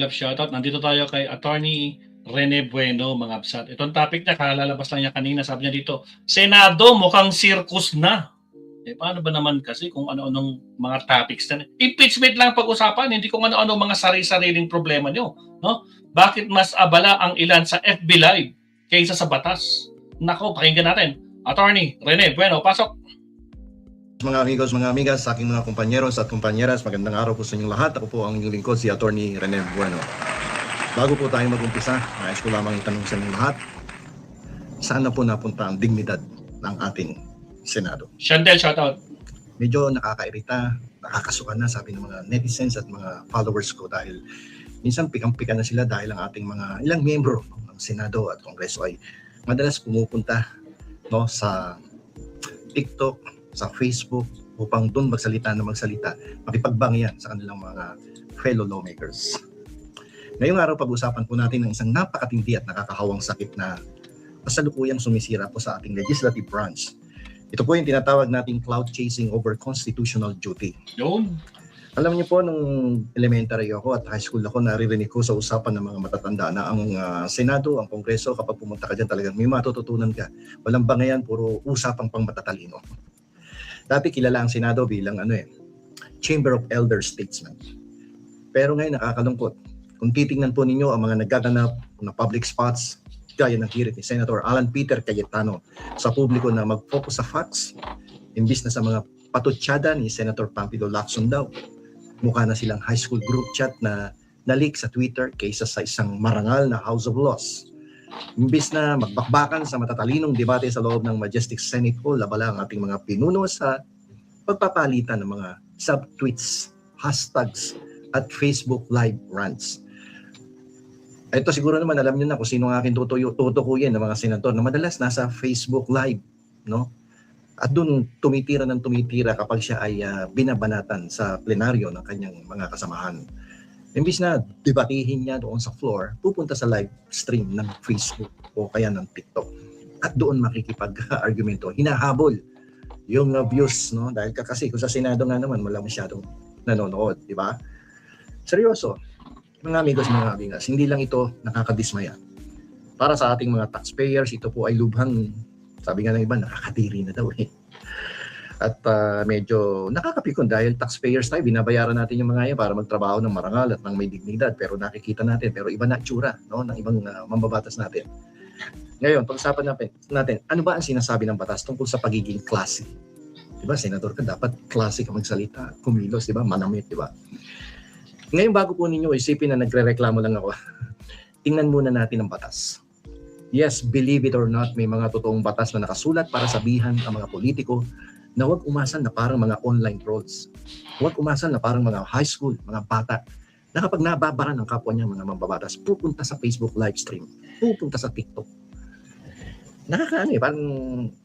Love Shoutout. Nandito tayo kay Attorney Rene Bueno, mga absat. Itong topic niya, kalalabas lang niya kanina, sabi niya dito, Senado mukhang circus na. Paano ba naman kasi kung ano-anong mga topics na. Impeachment lang pag-usapan, hindi kung ano-ano mga sari-sariling problema nyo. No? Bakit mas abala ang ilan sa FB Live kaysa sa batas? Nako, pakinggan natin. Attorney Rene Bueno, pasok. Mga amigos, mga amigas, sa aking mga kumpanyeros at kumpanyeras, magandang araw po sa inyong lahat. Ako po ang inyong lingkod, si Attorney Rene Bueno. Bago po tayo mag-umpisa, nais ko lamang itanong sa inyong lahat, saan na po napunta ang dignidad ng ating Senado? Shandel, shoutout. Medyo nakakairita, nakakasukan na, sabi ng mga netizens at mga followers ko, dahil minsan pikang-pika na sila dahil ang ating mga ilang miyembro ng Senado at Kongreso ay madalas pumupunta sa TikTok, sa Facebook, upang doon magsalita, makipagbangyan sa kanilang mga fellow lawmakers. Ngayong araw, pag-usapan po natin ng isang napakatindi at nakakahawang sakit na kasalukuyang sumisira po sa ating legislative branch. Ito po yung tinatawag nating cloud chasing over constitutional duty. Yun. Alam niyo po, nung elementary ako at high school ako, naririnig ko sa usapan ng mga matatanda na ang Senado, ang Kongreso, kapag pumunta ka dyan talagang may matututunan ka. Walang bangayan, puro usapang pang matatalino. Dati kilala ang Senado bilang Chamber of Elder Statesmen. Pero ngayon nakakalungkot. Kung titingnan po ninyo ang mga naggaganap na public spots, gaya ng hirit ni Senator Alan Peter Cayetano sa publiko na mag-focus sa facts, imbis na sa mga patutsyada ni Senator Pamphilo Lacson daw. Mukha na silang high school group chat na nalik sa Twitter kaysa sa isang marangal na House of Laws. Imbis na magbakbakan sa matatalinong debate sa loob ng Majestic Senate Hall, labala ang ating mga pinuno sa pagpapalitan ng mga subtweets, hashtags, at Facebook live rants. Ito siguro naman, alam niyo na kung sino ang aking tutukuyin ng mga senador na madalas nasa Facebook live, no? At doon tumitira kapag siya ay binabanatan sa plenaryo ng kanyang mga kasamahan. Imbis na debatihin niya doon sa floor, pupunta sa live stream ng Facebook o kaya ng TikTok. At doon makikipag-argumento, hinahabol yung views, no? Dahil kasi kung sa Senado nga naman, wala masyadong nanonood, di ba? Seryoso, mga amigos, mga amigas, hindi lang ito nakakadismaya. Para sa ating mga taxpayers, ito po ay lubhang, sabi nga ng iba, nakakadiri na daw eh. At medyo nakakapikon dahil taxpayers tayo, binabayaran natin yung mga yan para magtrabaho ng marangal at ng may dignidad, pero nakikita natin, pero iba na itsura, no, ng ibang mambabatas natin. Ngayon, pag-usapan natin, ano ba ang sinasabi ng batas tungkol sa pagiging classy? Diba, senador ka, dapat classy ka magsalita, kumilos, diba, manamit, diba? Ngayon, bago po ninyo isipin na nagre-reklamo lang ako, tingnan muna natin ang batas. Yes, believe it or not, may mga totoong batas na nakasulat para sabihan ang mga politiko na huwag umasan na parang mga online trolls. Huwag umasan na parang mga high school, mga bata, na kapag nababara ng kapwa niya mga mambabatas, pupunta sa Facebook live stream, pupunta sa TikTok. Parang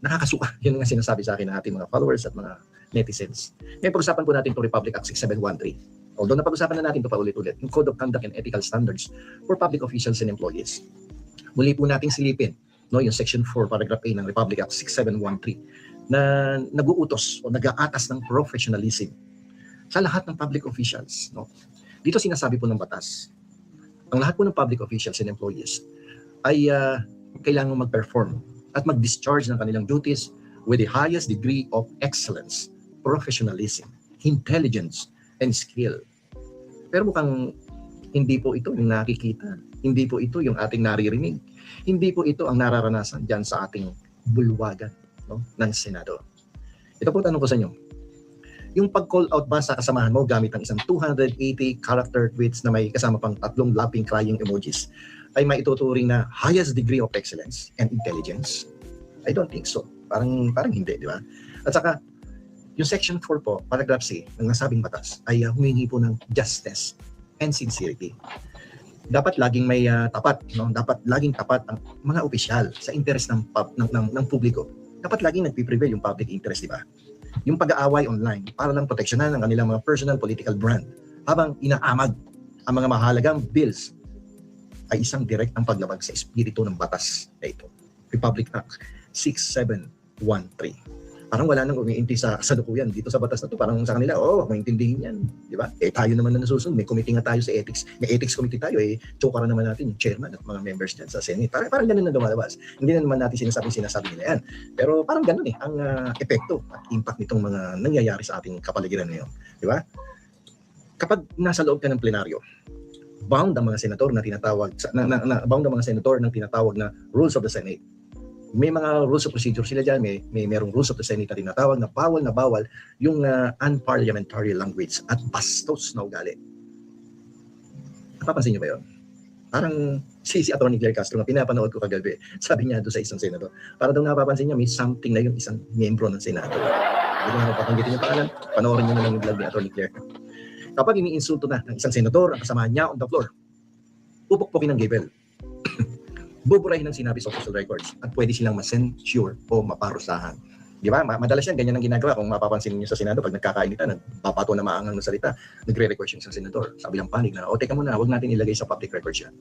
nakakasuka. Yun nga sinasabi sa akin ng ating mga followers at mga netizens. Ngayon, pag-usapan po natin ito Republic Act 6713. Although napag-usapan na natin ito paulit-ulit, yung Code of Conduct and Ethical Standards for Public Officials and Employees. Muli po nating silipin, no, yung Section 4, Paragraph A ng Republic Act 6713 na nag-uutos o nag-aatas ng professionalism sa lahat ng public officials. No? Dito sinasabi po ng batas, ang lahat po ng public officials and employees ay kailangan mag-perform at mag-discharge ng kanilang duties with the highest degree of excellence, professionalism, intelligence, and skill. Pero mukhang hindi po ito yung nakikita, hindi po ito yung ating naririnig, hindi po ito ang nararanasan dyan sa ating bulwagan, no, ng Senado. Ito po tanong ko sa inyo. Yung pag-call out ba sa kasamahan mo gamit ang isang 280 character tweets na may kasama pang 3 laughing crying emojis ay maituturing na highest degree of excellence and intelligence? I don't think so. Parang hindi, di ba? At saka, yung Section 4 po, Paragraph C, ng nasabing batas, ay humingi po ng justice and sincerity. Dapat laging may tapat, no? Dapat laging tapat ang mga opisyal sa interes ng publiko. Dapat laging nagpiprevail yung public interest, di ba? Yung pag-aaway online para lang proteksyonan ang kanilang mga personal political brand habang inaamag ang mga mahalagang bills ay isang direktang paglabag sa espiritu ng batas na ito. Republic Act 6713. Parang wala nang umiinti sa kasalukuyan dito sa batas na to. Parang sa kanila, maintindihin yan. Di ba? Tayo naman na nasusunod. May committee nga tayo sa ethics. May ethics committee tayo. Chokaran naman natin yung chairman at mga members dyan sa Senate. Parang ganun na lumalabas. Hindi na naman natin sinasabi nila yan. Pero parang ganun ang epekto at impact nitong mga nangyayari sa ating kapaligiran ngayon. Di ba? Kapag nasa loob ka ng plenaryo, bound ang mga senador na tinatawag bound ang mga senador ng tinatawag na rules of the Senate. May mga rules of procedure sila dyan, may merong rules of the Senate na tinatawag na bawal yung unparliamentary language at bastos na ugali. Napapansin niyo ba yun? Parang si Atty. Claire Castro na pinapanood ko kagabi, sabi niya doon sa isang senador, para daw napapansin niya may something na yung isang miyembro ng Senado. Hindi ko na papanggitin yung pangalan, panoorin niyo na lang yung vlog ni Atty. Claire. Kapag iniinsulto na ng isang senador ang kasama niya on the floor, pupukpukin ng gavel. Buburahin ng sinabi sa official records at pwede silang ma-censure o maparusahan. Di ba? Madalas yan, ganyan ang ginagawa. Kung mapapansin niyo sa Senado, pag nagkakainitan, nagpapato na maangang ng salita, nagre-record yung isang senador. Sabi lang panig na, teka muna, huwag natin ilagay sa public records yan.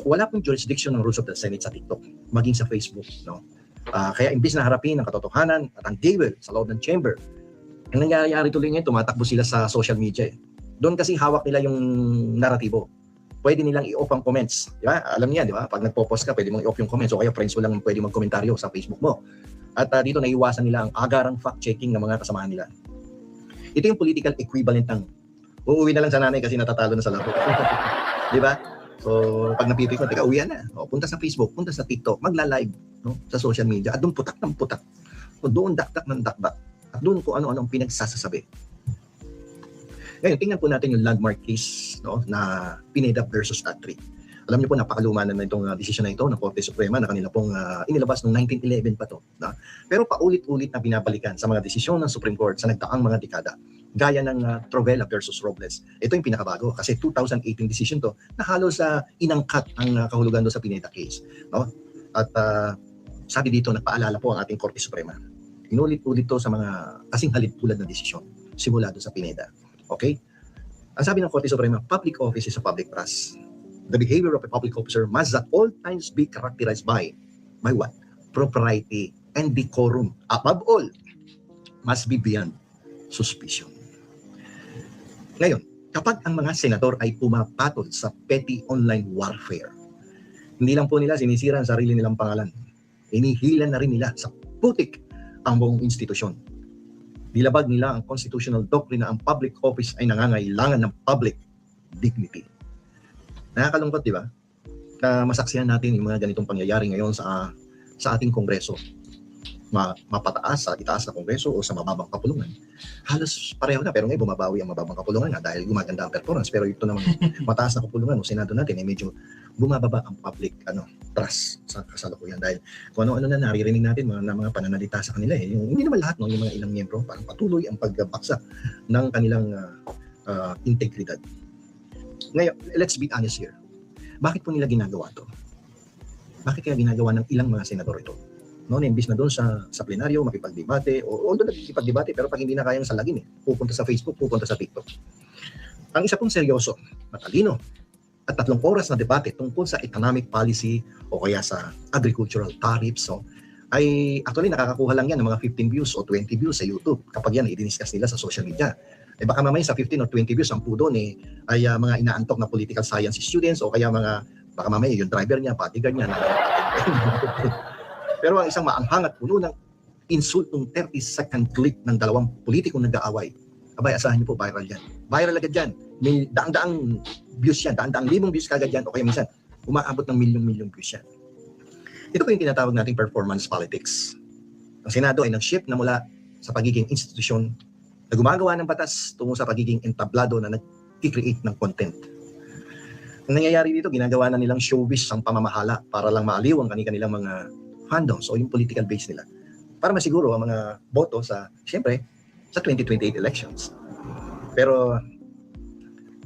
Wala pong jurisdiction ng rules of the Senate sa TikTok, maging sa Facebook. No? Kaya imbis na harapin ang katotohanan at ang gavel sa loob ng chamber, ang nangyayari tuloy ngayon, tumatakbo sila sa social media. Doon kasi hawak nila yung naratibo. Pwede nilang i-off ang comments. Di ba? Alam niya, di ba? Pag nagpo-post ka, pwede mong i-off yung comments o kaya friends mo lang pwede mag-komentaryo sa Facebook mo. At dito naiwasan nila ang agarang fact-checking ng mga kasamahan nila. Ito yung political equivalent ng uuwi na lang sa nanay kasi natatalo na sa laro. Di ba? So, pag napipik mo, teka, uwian na. Punta sa Facebook, punta sa TikTok, magla-live sa social media at doon putak ng putak. O doon dakdak ng dakdak. At doon kung ano-ano ang pinagsasasabi. Ngayon, tingnan po natin yung landmark case na Pineda versus Atri. Alam niyo po, napakaluma na itong desisyon na ito ng Korte Suprema na kanila pong inilabas noong 1911 pa to. Pero paulit-ulit na binabalikan sa mga desisyon ng Supreme Court sa nagdaang mga dekada. Gaya ng Trovella versus Robles. Ito yung pinakabago kasi 2018 decision to na halos inangkat ang kahulugan doon sa Pineda case. No? At sabi dito, nagpaalala po ang ating Korte Suprema. Inulit-ulit to sa mga kasing halid-tulad na desisyon simula doon sa Pineda. Okay? Ang sabi ng Korte Suprema, public office is a public trust. The behavior of a public officer must at all times be characterized by what? Propriety and decorum. Above all, must be beyond suspicion. Ngayon, kapag ang mga senador ay pumapatol sa petty online warfare, hindi lang po nila sinisira ang sarili nilang pangalan. Inihilan na rin nila sa putik ang buong institusyon. Nilabag nila ang constitutional doctrine na ang public office ay nangangailangan ng public dignity. Nakakalungkot, di ba? Na masaksihan natin yung mga ganitong pangyayari ngayon sa ating kongreso. Mapataas sa itaas na kongreso o sa mababang kapulungan. Halos pareho na, pero ngayon bumabawi ang mababang kapulungan nga dahil gumaganda ang performance. Pero ito naman, mataas na kapulungan o senado natin ay medyo bumababa ang public trust sa kasalukuyan dahil kung ano-ano na naririnig natin mga pananalita sa kanila hindi naman lahat yung mga ilang miyembro parang patuloy ang pagbaksa ng kanilang integridad. Ngayon, let's be honest here. Bakit po nila ginagawa to? Bakit kaya ginagawa ng ilang mga senador ito? No, imbis na doon sa plenaryo makipagdebate o doon nakikipagdebate pero pag hindi na kayang salagin pupunta sa Facebook, pupunta sa TikTok. Ang isa pong seryoso, matalino at 3 oras na debate tungkol sa economic policy o kaya sa agricultural tariffs ay actually nakakakuha lang yan ng mga 15 views o 20 views sa YouTube kapag yan i-discuss nila sa social media. Baka mamaya sa 15 or 20 views ang po doon ay mga inaantok na political science students o kaya baka mamaya yung driver niya, bodyguard niya pero ang isang maanghang at puno ng insultong 30-second clip ng 2 politikong nag-aaway, abay, asahan niyo po, viral yan. Viral agad yan. May daang-daang views yan, daang-daang libong views kagad yan, o kaya minsan, umaabot ng milyong-milyong views yan. Ito po yung tinatawag nating performance politics. Ang Senado ay nag-shift na mula sa pagiging institusyon na gumagawa ng batas tungo sa pagiging entablado na nag-create ng content. Ang nangyayari dito, ginagawa na nilang showbiz ang pamamahala para lang maaliw ang kanilang mga fandoms o yung political base nila para masiguro ang mga boto siyempre, sa 2028 elections. Pero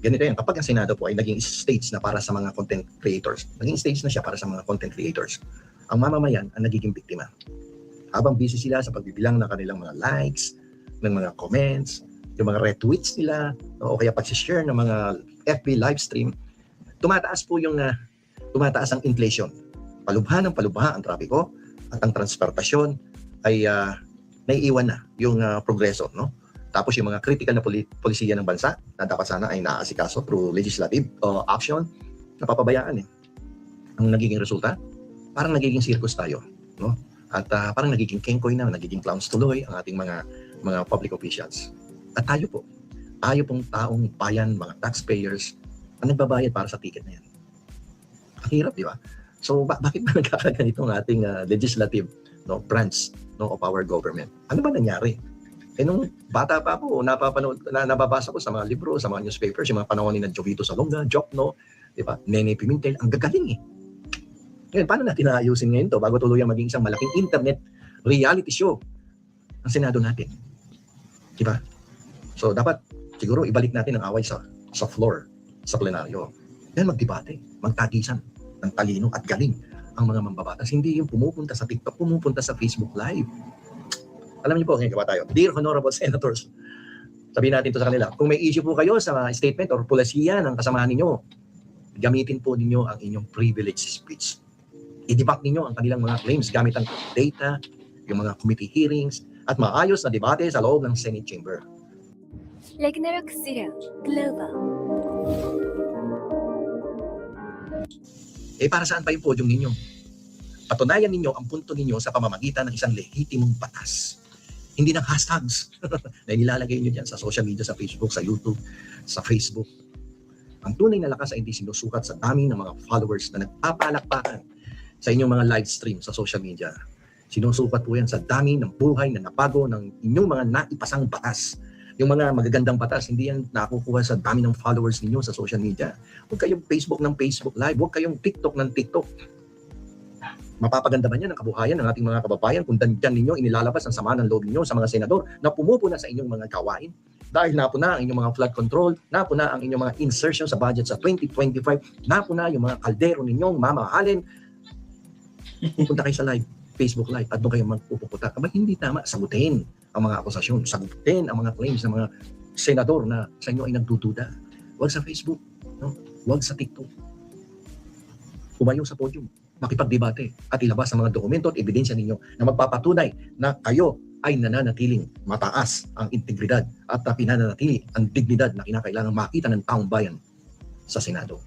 ganito yan, kapag ang Senado po ay naging stage na para sa mga content creators, naging stage na siya para sa mga content creators, ang mamamayan ang nagiging biktima. Habang busy sila sa pagbibilang ng kanilang mga likes, ng mga comments, yung mga retweets nila, o kaya pag-share ng mga FB live stream, tumataas ang inflation. Palubha ng palubha ang trapiko at ang transportasyon ay naiiwan na yung progreso, no? Tapos yung mga critical na polisiya ng bansa na dapat sana ay naaasikaso through legislative action, napapabayaan eh. Ang nagiging resulta, parang nagiging circus tayo, no? At parang nagiging kengkoy na, nagiging clowns tuloy ang ating mga public officials. At tayo pong taong bayan, mga taxpayers, ang nagbabayad para sa ticket na yan. Ang hirap, di ba? So bakit ba nagkakaganito ang ating legislative, no, branch, no, of our government? Ano ba nangyari? Nung bata pa ako, nababasa ko sa mga libro, sa mga newspapers, yung mga panahon ni Jovito Salonga, Jokno, di ba? Nene Pimentel, ang gagaling eh. Ngayon, paano natin naayusin ngayon to bago tuluyang maging isang malaking internet reality show ang Senado natin? Di ba? So, dapat siguro ibalik natin ang away sa floor, sa plenaryo. Yan, magdebate, magtagisan ng talino at galing ang mga mambabatas. Hindi yung pumupunta sa TikTok, pumupunta sa Facebook Live. Alam niyo po, ngayon gawa tayo. Dear Honorable Senators, sabihin natin to sa kanila, kung may issue po kayo sa statement or pulasiya ng kasamahan ninyo, gamitin po ninyo ang inyong privilege speech. I-debunk ninyo ang kanilang mga claims gamit ang data, yung mga committee hearings, at maayos na debate sa loob ng Senate Chamber. Ragnarok Zero Global. Para saan pa yung podium ninyo? Patunayan ninyo ang punto ninyo sa pamamagitan ng isang lehitimong batas. Hindi ng hashtags na nilalagay nyo dyan sa social media, sa Facebook, sa YouTube, sa Facebook. Ang tunay na lakas ay hindi sinusukat sa dami ng mga followers na nagpapalakpakan sa inyong mga live stream sa social media. Sinusukat po yan sa dami ng buhay na nabago ng inyong mga naipasang batas. Yung mga magagandang batas, hindi yan nakukuha sa dami ng followers ninyo sa social media. Huwag kayong Facebook ng Facebook Live, huwag kayong TikTok ng TikTok. Mapapaganda ba niyan ang kabuhayan ng ating mga kababayan kung dyan ninyo inilalabas ang sama ng loob ninyo sa mga senador na pumupuna sa inyong mga gawain? Dahil napuna ang inyong mga flood control, napuna ang inyong mga insertion sa budget sa 2025, napuna yung mga kaldero ninyong mamahalin. Punta kayo sa live, Facebook Live, at doon kayo magpupuputa. Aba, hindi tama. Sagutin ang mga akusasyon, sagutin ang mga claims ng mga senador na sa inyo ay nagdududa. Huwag sa Facebook, no? Huwag sa TikTok. Umayo sa podium, makipagdebate at ilabas ang mga dokumento at ebidensya ninyo na magpapatunay na kayo ay nananatiling mataas ang integridad at pinananatili ang dignidad na kinakailangan makita ng taong bayan sa Senado.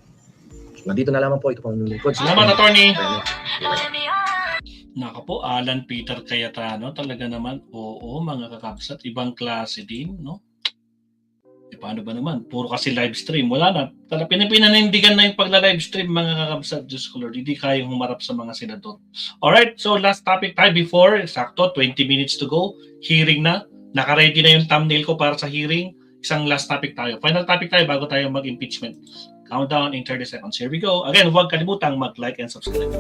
So, nandito na lamang po ito pang lingkod. Salamat, Attorney. Naka po, Alan Peter Cayetano, talaga naman, oo, mga kakabsat, ibang klase din, no? Paano ba naman? Puro kasi live stream. Wala na. Pinanindigan na yung pagla-live stream, mga kakabsat. Diyos ko Lord, hindi kayang humarap sa mga senador. Alright, so last topic tayo before, sakto, 20 minutes to go. Hearing na. Naka-ready na yung thumbnail ko para sa hearing. Isang last topic tayo. Final topic tayo bago tayo mag-impeachment. Countdown in 30 seconds. Here we go. Again, huwag kalimutang mag-like and subscribe.